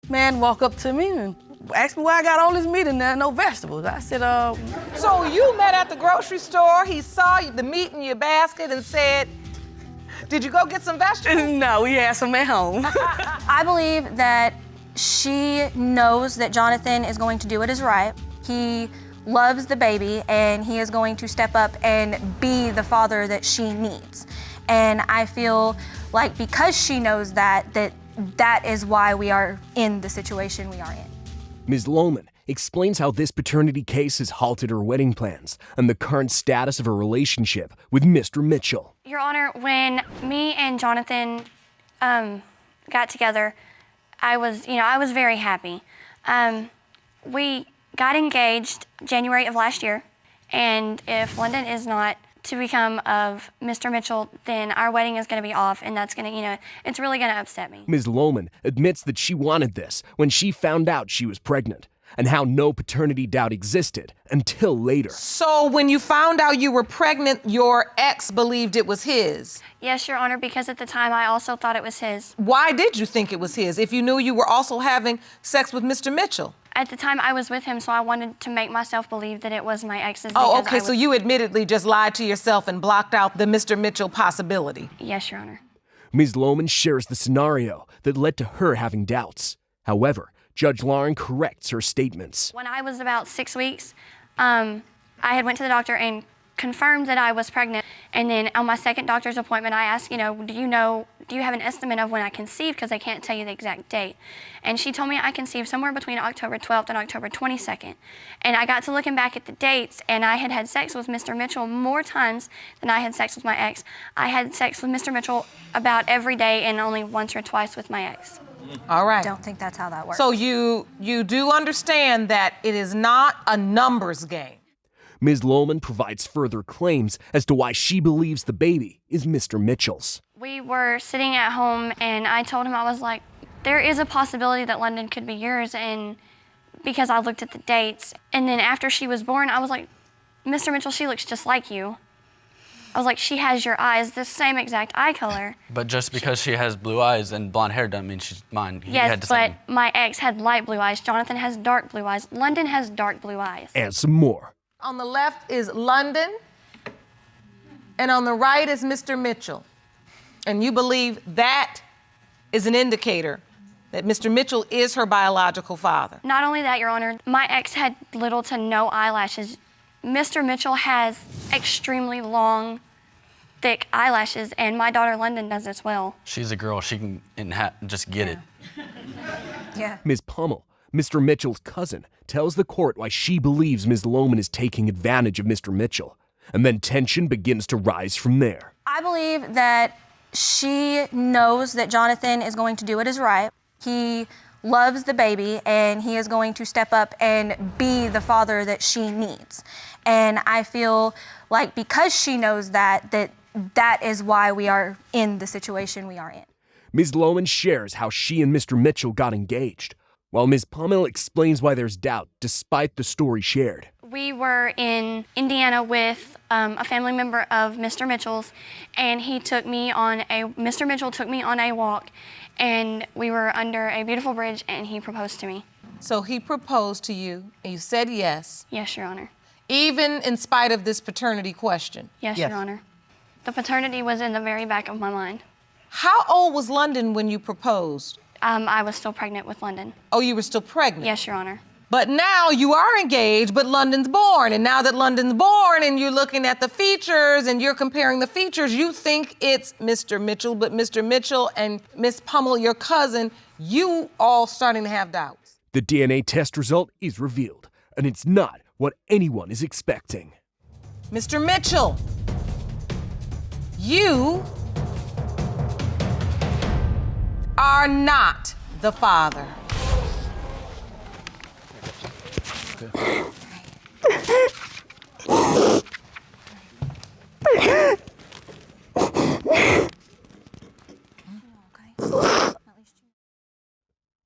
Man walked up to me and asked me why I got all this meat and there no vegetables. I said, So you met at the grocery store, he saw the meat in your basket and said, did you go get some vegetables? No, we had some at home. I believe that she knows that Jonathan is going to do what is right. He loves the baby and he is going to step up and be the father that she needs. And I feel like because she knows that is why we are in the situation we are in. Ms. Lohman explains how this paternity case has halted her wedding plans and the current status of her relationship with Mr. Mitchell. Your Honor, when me and Jonathan got together, I was very happy. We got engaged January of last year, and if London is not to become of Mr. Mitchell, then our wedding is going to be off, and that's going to, it's really going to upset me. Ms. Lohman admits that she wanted this when she found out she was pregnant, and how no paternity doubt existed until later. So when you found out you were pregnant, your ex believed it was his? Yes, Your Honor, because at the time I also thought it was his. Why did you think it was his if you knew you were also having sex with Mr. Mitchell? At the time I was with him, so I wanted to make myself believe that it was my ex's. Oh, okay, so you admittedly just lied to yourself and blocked out the Mr. Mitchell possibility. Yes, Your Honor. Ms. Lohman shares the scenario that led to her having doubts. However, Judge Lauren corrects her statements. When I was about 6 weeks, I had went to the doctor and confirmed that I was pregnant. And then on my second doctor's appointment, I asked, do you have an estimate of when I conceived? Because I can't tell you the exact date. And she told me I conceived somewhere between October 12th and October 22nd. And I got to looking back at the dates, and I had had sex with Mr. Mitchell more times than I had sex with my ex. I had sex with Mr. Mitchell about every day and only once or twice with my ex. All right. I don't think that's how that works. So you do understand that it is not a numbers game. Ms. Lohman provides further claims as to why she believes the baby is Mr. Mitchell's. We were sitting at home, and I told him, I was like, there is a possibility that London could be yours, and because I looked at the dates. And then after she was born, I was like, Mr. Mitchell, she looks just like you. I was like, she has your eyes, the same exact eye color. But just because she has blue eyes and blonde hair doesn't mean she's mine. Yes, but my ex had light blue eyes. Jonathan has dark blue eyes. London has dark blue eyes. And some more. On the left is London, and on the right is Mr. Mitchell. And you believe that is an indicator that Mr. Mitchell is her biological father. Not only that, Your Honor, my ex had little to no eyelashes. Mr. Mitchell has extremely long, thick eyelashes, and my daughter London does as well. She's a girl. She can just get it. Yeah. Ms. Pummel, Mr. Mitchell's cousin, tells the court why she believes Ms. Lohman is taking advantage of Mr. Mitchell, and then tension begins to rise from there. I believe that she knows that Jonathan is going to do what is right. He loves the baby, and he is going to step up and be the father that she needs. And I feel like because she knows that is why we are in the situation we are in. Ms. Lohman shares how she and Mr. Mitchell got engaged, while Ms. Pummel explains why there's doubt despite the story shared. We were in Indiana with a family member of Mr. Mitchell's, and Mr. Mitchell took me on a walk, and we were under a beautiful bridge, and he proposed to me. So he proposed to you, and you said yes. Yes, Your Honor. Even in spite of this paternity question? Yes, Your Honor. The paternity was in the very back of my mind. How old was London when you proposed? I was still pregnant with London. Oh, you were still pregnant? Yes, Your Honor. But now you are engaged, but London's born. And now that London's born and you're looking at the features and you're comparing the features, you think it's Mr. Mitchell, but Mr. Mitchell and Miss Pummel, your cousin, you all starting to have doubts. The DNA test result is revealed, and it's not what anyone is expecting. Mr. Mitchell, you are not the father.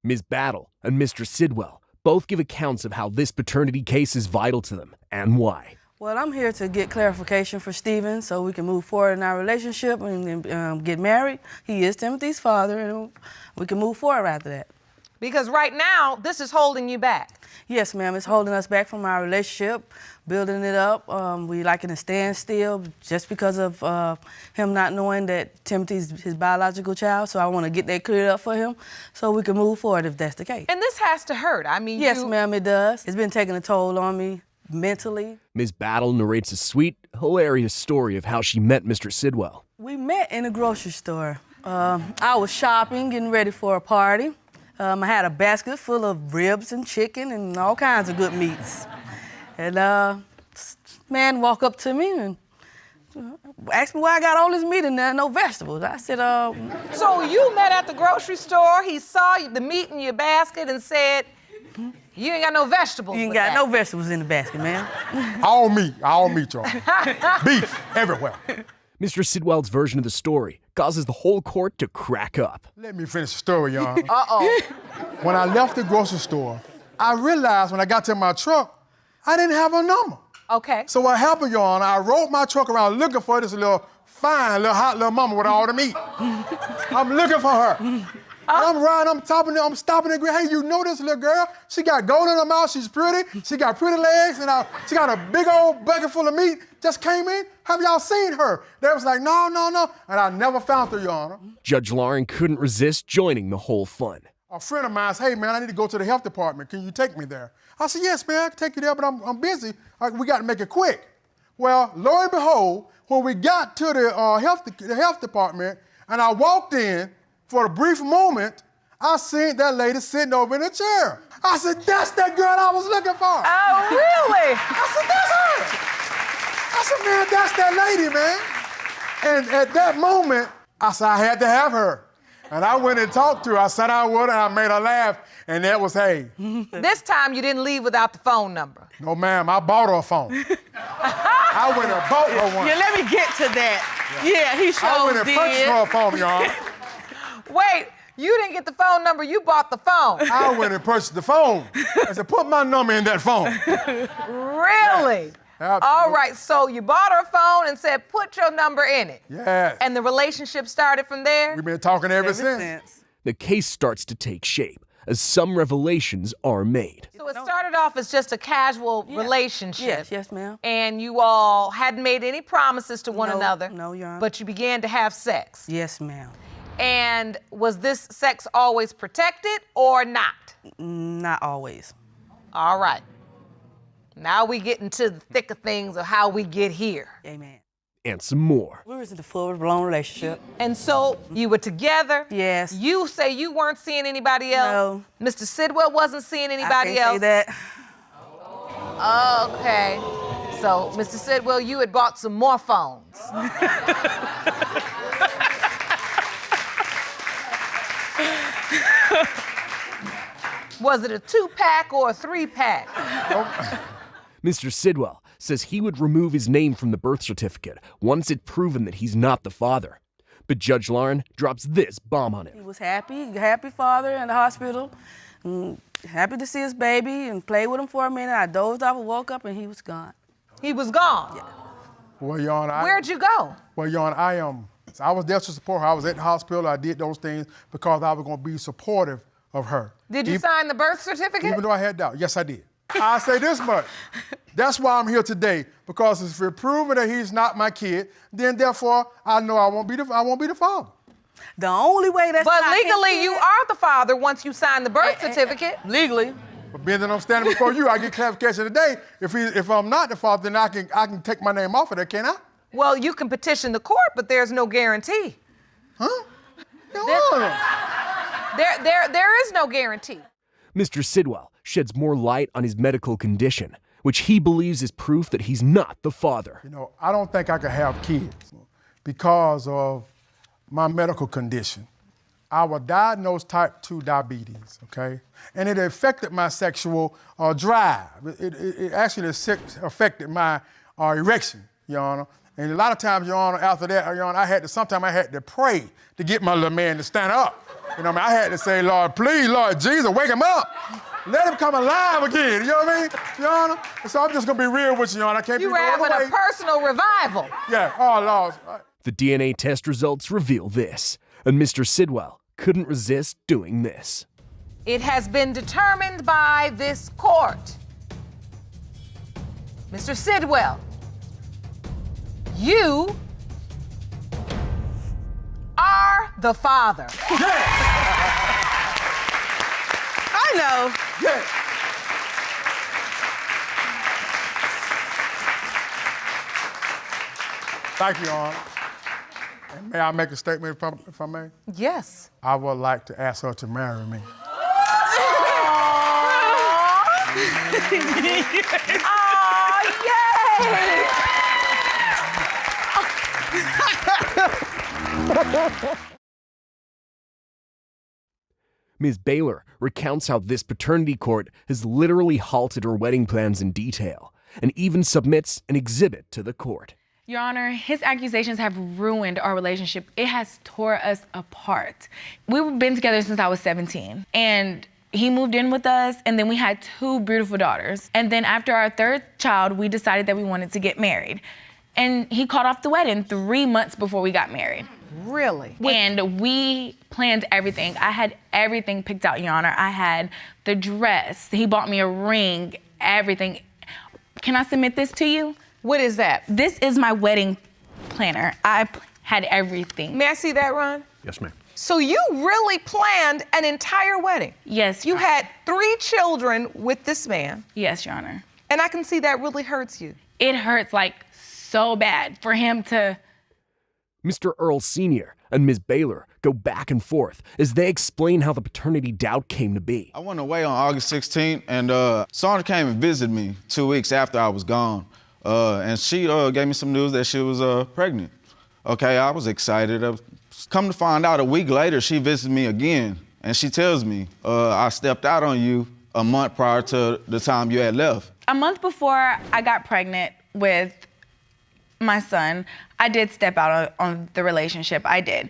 Ms. Battle and Mr. Sidwell both give accounts of how this paternity case is vital to them and why. Well, I'm here to get clarification for Stephen so we can move forward in our relationship and get married. He is Timothy's father, and we can move forward after that. Because right now, this is holding you back. Yes, ma'am. It's holding us back from our relationship, building it up. We like in a standstill just because of him not knowing that Timothy's his biological child. So I want to get that cleared up for him so we can move forward if that's the case. And this has to hurt. I mean, Yes, ma'am, it does. It's been taking a toll on me mentally. Ms. Battle narrates a sweet, hilarious story of how she met Mr. Sidwell. We met in a grocery store. I was shopping, getting ready for a party. I had a basket full of ribs and chicken and all kinds of good meats. And man walked up to me and asked me why I got all this meat in there and no vegetables. I said, So you met at the grocery store, he saw the meat in your basket and said, you ain't got no vegetables. You ain't got no vegetables in the basket, man. All meat, y'all. Beef, everywhere. Mr. Sidwell's version of the story causes the whole court to crack up. Let me finish the story, y'all. Uh-oh. When I left the grocery store, I realized when I got to my truck, I didn't have a number. Okay. So what happened, Your Honor, I rode my truck around looking for this little fine, little hot little mama with all the meat. I'm looking for her. I'm riding, I'm stopping and hey, you know this little girl? She got gold in her mouth, she's pretty, she got pretty legs, and she got a big old bucket full of meat, just came in. Have y'all seen her? They was like, no, and I never found her, Your Honor. Judge Lauren couldn't resist joining the whole fun. A friend of mine said, hey man, I need to go to the health department, can you take me there? I said, yes man, I can take you there, but I'm busy, we got to make it quick. Well, lo and behold, when we got to the health department, and I walked in, for a brief moment, I seen that lady sitting over in a chair. I said, that's that girl I was looking for. Oh, really? I said, that's her. I said, man, that's that lady, man. And at that moment, I said, I had to have her. And I went and talked to her. I sat down with her and I made her laugh. And that was, hey. This time you didn't leave without the phone number. No, ma'am, I bought her a phone. I went and bought her one. Yeah, let me get to that. Yeah, he sure I went and purchased her a phone, y'all. Wait, you didn't get the phone number, you bought the phone. I went and purchased the phone. I said, put my number in that phone. Really? Absolutely. All right, so you bought her phone and said, put your number in it. Yes. And the relationship started from there? We've been talking ever since. The case starts to take shape as some revelations are made. So it started off as just a casual relationship. Yes, ma'am. And you all hadn't made any promises to one another. No, Your Honor. But you began to have sex. Yes, ma'am. And was this sex always protected or not? Not always. All right. Now we get into the thick of things of how we get here. Amen. And some more. We was in a full-blown relationship. And so you were together? Yes. You say you weren't seeing anybody else? No. Mr. Sidwell wasn't seeing anybody I can't else? say that. Okay. So, Mr. Sidwell, you had bought some more phones. Was it a 2-pack or a 3-pack? Mr. Sidwell says he would remove his name from the birth certificate once it's proven that he's not the father. But Judge Lauren drops this bomb on He him. was happy father in the hospital. Happy to see his baby and played with him for a minute. I dozed off and woke up and he was gone. He was gone? Yeah. Well, Your Honor, Where'd you go? Well, Your Honor, I was there to support her. I was at the hospital. I did those things because I was going to be supportive of her. Did you sign the birth certificate? Even though I had doubt. Yes, I did. I say this much. That's why I'm here today, because if it's proven that he's not my kid, then therefore I know I won't be the father. The only way that's But not his legally, kid- you are the father once you sign the birth certificate. Legally. But being that I'm standing before you, I get clarification today. If I'm not the father, then I can take my name off of that, can't I? Well, you can petition the court, but there's no guarantee. Huh? Your Honor. There is no guarantee. Mr. Sidwell sheds more light on his medical condition, which he believes is proof that he's not the father. You know, I don't think I could have kids because of my medical condition. I was diagnosed type 2 diabetes, okay? And it affected my sexual drive. It actually affected my erection, Your Honor. And a lot of times, Your Honor, after that, Your Honor, sometimes I had to pray to get my little man to stand up. You know what I mean? I had to say, Lord, please, Lord Jesus, wake him up. Let him come alive again, you know what I mean, Your Honor? So I'm just gonna be real with you, Your Honor. I can't You be were no other having way. a personal revival. Yeah, oh, Lord. The DNA test results reveal this, and Mr. Sidwell couldn't resist doing this. It has been determined by this court. Mr. Sidwell, you are the father. I know. Yeah. Thank you, Your Honor. And may I make a statement if I may? Yes. I would like to ask her to marry me. Ms. Baylor recounts how this paternity court has literally halted her wedding plans in detail and even submits an exhibit to the court. Your Honor, his accusations have ruined our relationship. It has tore us apart. We've been together since I was 17, and he moved in with us, and then we had 2 beautiful daughters. And then after our 3rd child, we decided that we wanted to get married. And he called off the wedding 3 months before we got married. Really? And we planned everything. I had everything picked out, Your Honor. I had the dress. He bought me a ring, everything. Can I submit this to you? What is that? This is my wedding planner. I had everything. May I see that, Ron? Yes, ma'am. So you really planned an entire wedding? Yes. You had 3 children with this man, Yes, Your Honor. and I can see that really hurts you. It hurts like so bad for him to. Mr. Earl Sr. and Ms. Baylor go back and forth as they explain how the paternity doubt came to be. I went away on August 16th, and Sandra came and visited me 2 weeks after I was gone. And she gave me some news that she was pregnant. Okay, I was excited. Come to find out, a week later, she visited me again, and she tells me, I stepped out on you a month prior to the time you had left. A month before I got pregnant with my son, I did step out on the relationship. I did.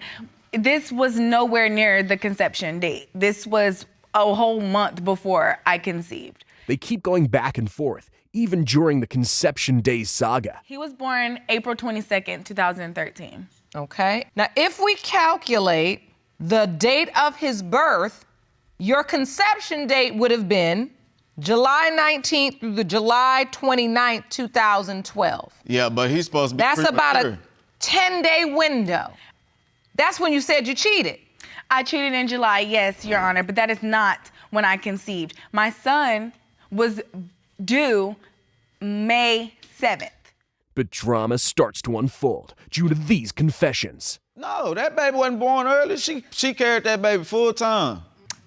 This was nowhere near the conception date. This was a whole month before I conceived. They keep going back and forth, even during the conception day saga. He was born April 22nd, 2013. Okay. Now, if we calculate the date of his birth, your conception date would have been July 19th through the July 29th, 2012. Yeah, but he's supposed to be That's about premature. a 10-day window. That's when you said you cheated. I cheated in July, yes, Your Honor, but that is not when I conceived. My son was due May 7th. But drama starts to unfold due to these confessions. No, that baby wasn't born early. She carried that baby full time.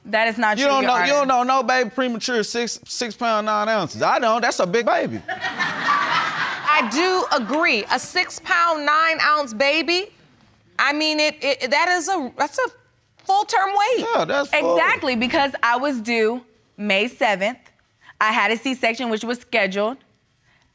That is not You true, don't Your know. Honor. You don't know no baby premature 6 pounds 9 ounces. I don't. That's a big baby. I do agree. A 6 pound 9 ounce baby. I mean, that's a full term weight. Yeah, that's full. Exactly, because I was due May 7th. I had a C-section, which was scheduled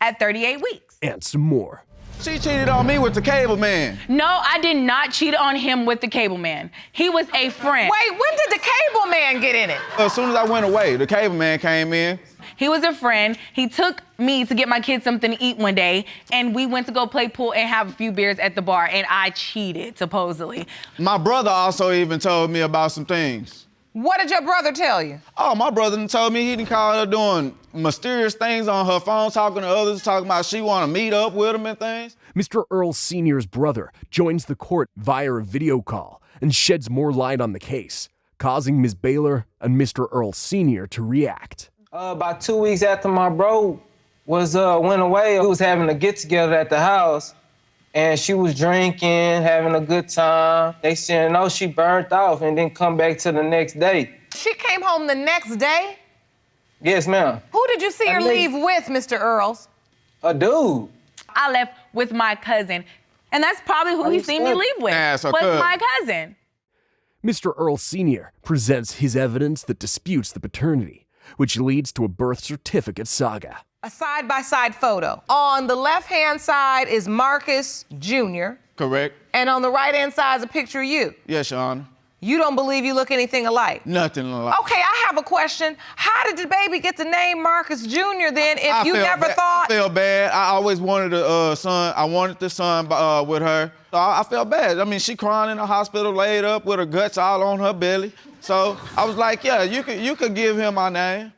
at 38 weeks. And some more. She cheated on me with the cable man. No, I did not cheat on him with the cable man. He was a friend. Wait, when did the cable man get in it? As soon as I went away, the cable man came in. He was a friend. He took me to get my kids something to eat one day, and we went to go play pool and have a few beers at the bar, and I cheated, supposedly. My brother also even told me about some things. What did your brother tell you? Oh, my brother done told me he done called her doing mysterious things on her phone, talking to others, talking about she want to meet up with him and things. Mr. Earl Sr.'s brother joins the court via a video call and sheds more light on the case, causing Ms. Baylor and Mr. Earl Sr. to react. About 2 weeks after my bro went away, we was having a get-together at the house, and she was drinking, having a good time. They said, no, she burnt off and didn't come back till the next day. She came home the next day? Yes, ma'am. Who did you see her leave with, Mr. Earls? A dude. I left with my cousin, and that's probably who he seen me leave with, That's her was cousin. my cousin. Mr. Earl Sr. presents his evidence that disputes the paternity, which leads to a birth certificate saga. A side-by-side photo. On the left-hand side is Marcus Jr., Correct. and on the right-hand side is a picture of you. Yes, Your Honor. You don't believe you look anything alike? Nothing alike. Okay, I have a question. How did the baby get the name Marcus Jr. then if you never thought? I felt bad. I always wanted a son. I wanted the son with her. So I felt bad. I mean, she crying in the hospital, laid up with her guts all on her belly. So I was like, yeah, you could give him my name.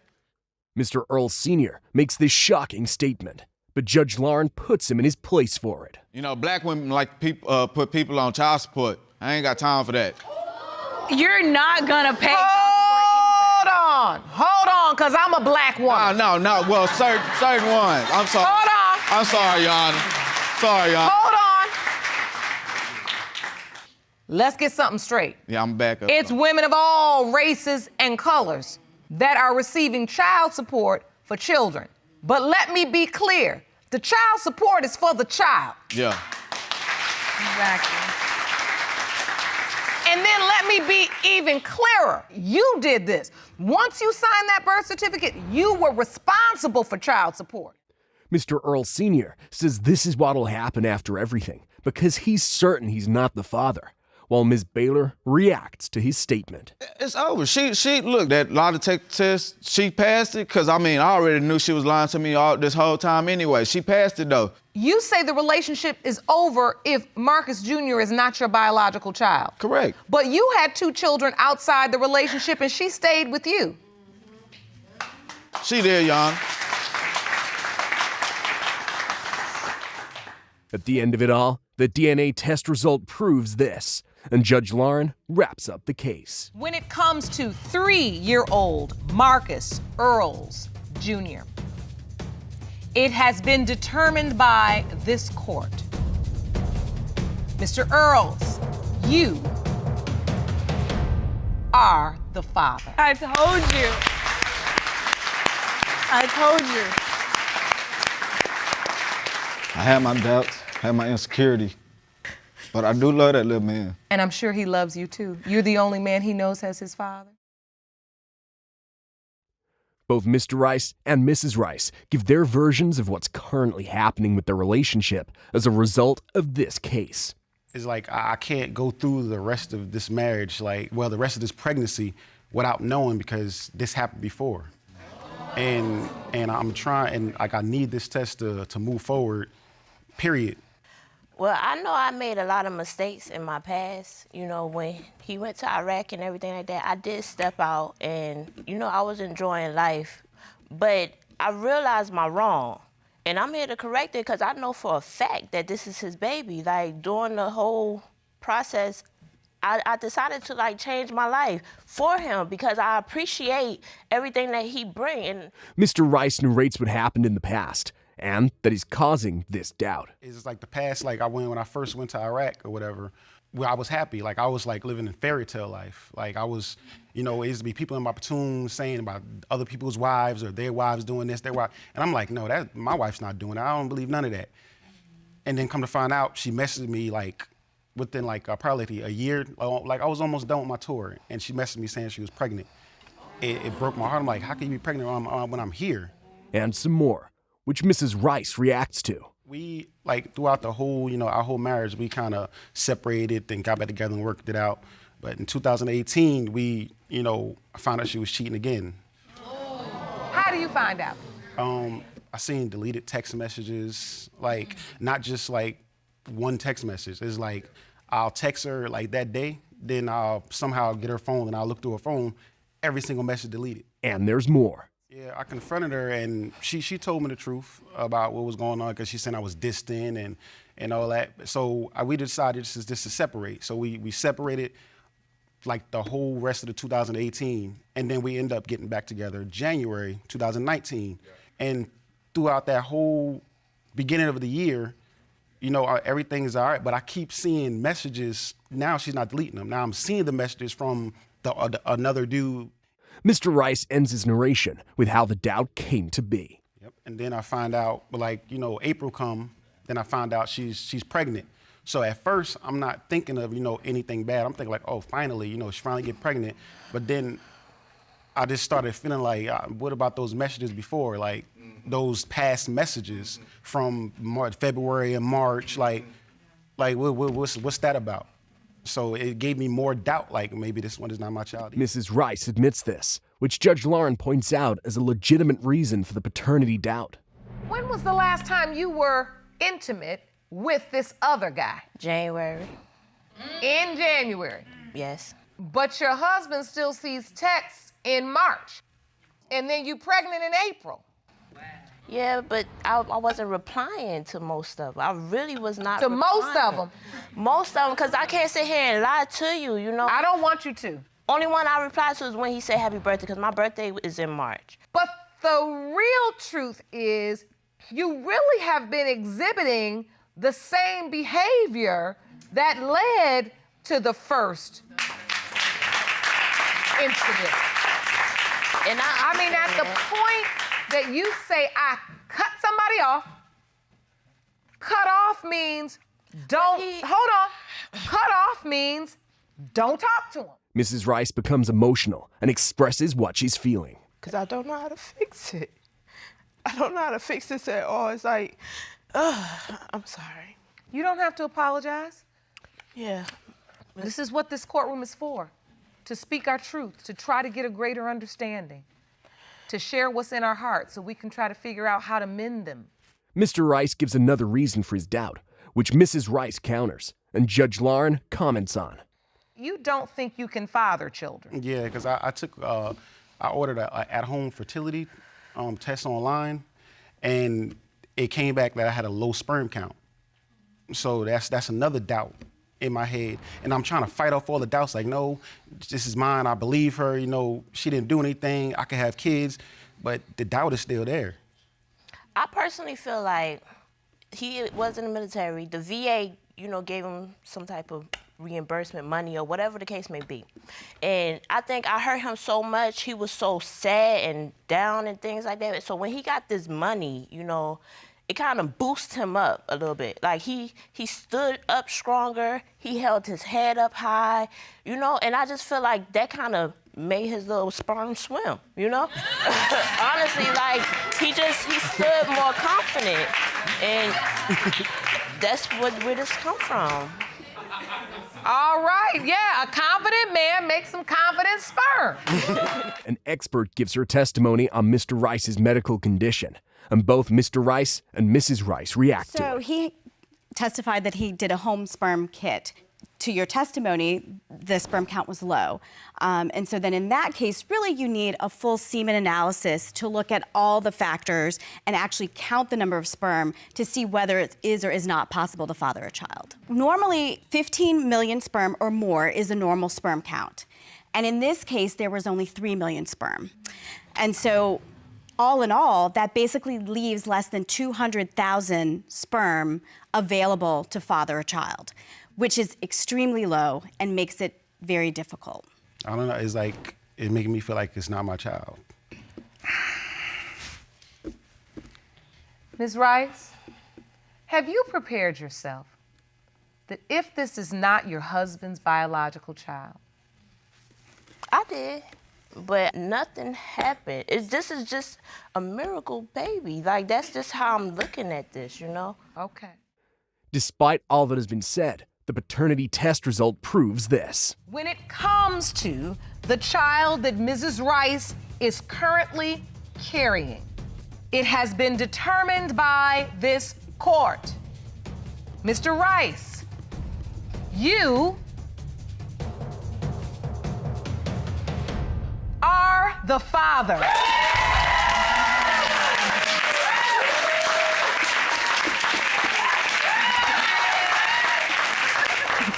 Mr. Earl Sr. makes this shocking statement, but Judge Lauren puts him in his place for it. You know, black women like put people on child support. I ain't got time for that. You're not gonna pay. Hold on, because I'm a black woman. No. Well, certain ones. I'm sorry. Hold on. I'm sorry, Your Honor. Sorry, Your Honor. Hold on. Let's get something straight. Yeah, I'm back up. It's women of all races and colors that are receiving child support for children. But let me be clear, the child support is for the child. Yeah. Exactly. And then let me be even clearer. You did this. Once you signed that birth certificate, you were responsible for child support. Mr. Earl Sr. says this is what'll happen after everything, because he's certain he's not the father, while Ms. Baylor reacts to his statement. It's over. She look, that lie detector test, she passed it, because, I mean, I already knew she was lying to me all this whole time anyway. She passed it, though. You say the relationship is over if Marcus Jr. is not your biological child. Correct. But you had 2 children outside the relationship and she stayed with you. She did, Your Honor. At the end of it all, the DNA test result proves this, and Judge Lauren wraps up the case. When it comes to 3-year-old Marcus Earls Jr., it has been determined by this court. Mr. Earls, you are the father. I told you. I told you. I had my doubts, had my insecurity, but I do love that little man. And I'm sure he loves you too. You're the only man he knows as his father. Both Mr. Rice and Mrs. Rice give their versions of what's currently happening with their relationship as a result of this case. It's like I can't go through the rest of this marriage, the rest of this pregnancy without knowing, because this happened before. And I'm trying, and I need this test to move forward, period. Well, I know I made a lot of mistakes in my past. You know, when he went to Iraq and everything like that, I did step out and, I was enjoying life. But I realized my wrong. And I'm here to correct it because I know for a fact that this is his baby. Like, during the whole process, I decided to, change my life for him because I appreciate everything that he brings. Mr. Rice narrates what happened in the past, and that he's causing this doubt. It's like the past, when I first went to Iraq or whatever, where I was happy. I was living in fairy tale life. I was, it used to be people in my platoon saying about other people's wives or their wives doing this, their wife. And I'm like, no, my wife's not doing that. I don't believe none of that. And then come to find out, she messaged me within probably a year. I was almost done with my tour, and she messaged me saying she was pregnant. It broke my heart. I'm like, how can you be pregnant when I'm here? And some more, which Mrs. Rice reacts to. We, throughout the whole, our whole marriage, we kind of separated and got back together and worked it out. But in 2018, we, I found out she was cheating again. How do you find out? I seen deleted text messages, not just one text message. It's I'll text her that day, then I'll somehow get her phone and I'll look through her phone, every single message deleted. And there's more. Yeah, I confronted her and she told me the truth about what was going on because she said I was distant and all that. So we decided just to separate. So we separated the whole rest of the 2018, and then we ended up getting back together January 2019. Yeah. And throughout that whole beginning of the year, everything is all right, but I keep seeing messages. Now she's not deleting them. Now I'm seeing the messages from another dude. Mr. Rice ends his narration with how the doubt came to be. Yep. And then I find out, April come, then I find out she's pregnant. So at first, I'm not thinking of, anything bad. I'm thinking oh, finally, she finally get pregnant. But then I just started feeling what about those messages before? Those past messages from February and March, what's that about? So it gave me more doubt, like maybe this one is not my child either. Mrs. Rice admits this, which Judge Lauren points out as a legitimate reason for the paternity doubt. When was the last time you were intimate with this other guy? January. In January. Yes. But your husband still sees texts in March. And then you pregnant in April. Yeah, but I wasn't replying to most of them. I really was not To replying. most of them? Most of them, because I can't sit here and lie to you, you know? I don't want you to. Only one I replied to is when he said happy birthday, because my birthday is in March. But the real truth is you really have been exhibiting the same behavior that led to the first incident. And I mean, at the point that you say, I cut somebody off, cut off means don't, hold on. Cut off means don't talk to him. Mrs. Rice becomes emotional and expresses what she's feeling. Because I don't know how to fix it. I don't know how to fix this at all. It's like, I'm sorry. You don't have to apologize. Yeah. This is what this courtroom is for, to speak our truth, to try to get a greater understanding, to share what's in our hearts so we can try to figure out how to mend them. Mr. Rice gives another reason for his doubt, which Mrs. Rice counters, and Judge Lauren comments on. You don't think you can father children? Yeah, because I ordered a at-home fertility test online, and it came back that I had a low sperm count. So that's another doubt in my head, and I'm trying to fight off all the doubts. Like, no, this is mine. I believe her. You know, she didn't do anything. I could have kids, but the doubt is still there. I personally feel like he was in the military. The VA, you know, gave him some type of reimbursement money or whatever the case may be. And I think I hurt him so much. He was so sad and down and things like that. So when he got this money, you know, it kind of boosted him up a little bit. Like he stood up stronger. He held his head up high, you know, and I just feel like that kind of made his little sperm swim, you know? Honestly, like he stood more confident, and that's where this come from. All right, yeah, a confident man makes some confident sperm. An expert gives her testimony on Mr. Rice's medical condition, and both Mr. Rice and Mrs. Rice react to it. So he testified that he did a home sperm kit. To your testimony, the sperm count was low. And so then in that case, really you need a full semen analysis to look at all the factors and actually count the number of sperm to see whether it is or is not possible to father a child. Normally, 15 million sperm or more is a normal sperm count. And in this case, there was only 3 million sperm. And so all in all, that basically leaves less than 200,000 sperm available to father a child, which is extremely low and makes it very difficult. I don't know, it's like, it's making me feel like it's not my child. Ms. Rice, have you prepared yourself that if this is not your husband's biological child? I did, but nothing happened. This is just a miracle baby. Like, that's just how I'm looking at this, you know? Okay. Despite all that has been said, the paternity test result proves this. When it comes to the child that Mrs. Rice is currently carrying, it has been determined by this court. Mr. Rice, you are the father.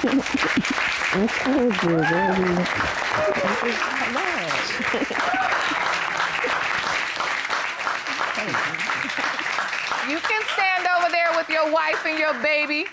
I told you, baby. You can stand over there with your wife and your baby.